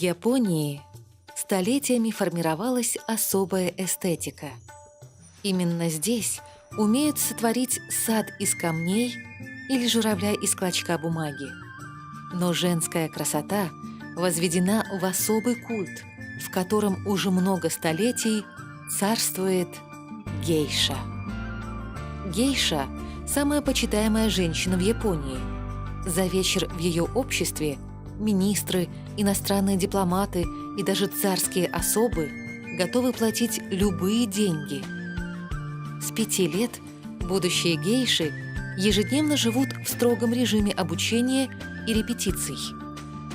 Японии столетиями формировалась особая эстетика. Именно здесь умеют сотворить сад из камней или журавля из клочка бумаги. Но женская красота возведена в особый культ, в котором уже много столетий царствует гейша. Гейша – самая почитаемая женщина в Японии. За вечер в ее обществе министры, иностранные дипломаты и даже царские особы готовы платить любые деньги. С 5 лет будущие гейши ежедневно живут в строгом режиме обучения и репетиций.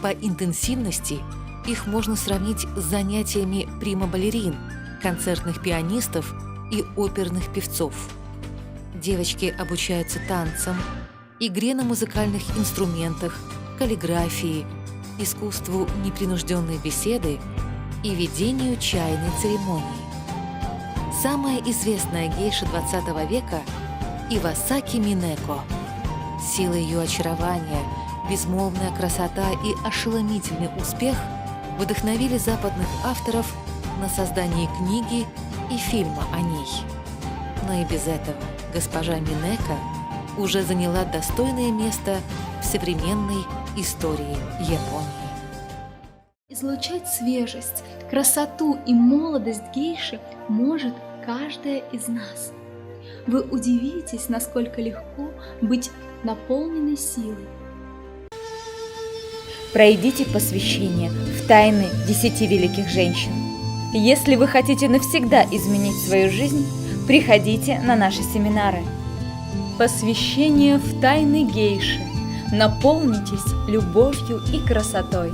По интенсивности их можно сравнить с занятиями прима-балерин, концертных пианистов и оперных певцов. Девочки обучаются танцам, игре на музыкальных инструментах, каллиграфии, искусству непринужденной беседы и ведению чайной церемонии. Самая известная гейша XX века – Ивасаки Минеко. Сила ее очарования, безмолвная красота и ошеломительный успех вдохновили западных авторов на создание книги и фильма о ней. Но и без этого госпожа Минеко уже заняла достойное место в современной истории Японии. Излучать свежесть, красоту и молодость гейши может каждая из нас. Вы удивитесь, насколько легко быть наполненной силой. Пройдите посвящение в тайны 10 великих женщин. Если вы хотите навсегда изменить свою жизнь, приходите на наши семинары. Посвящение в тайны гейши. Наполнитесь любовью и красотой.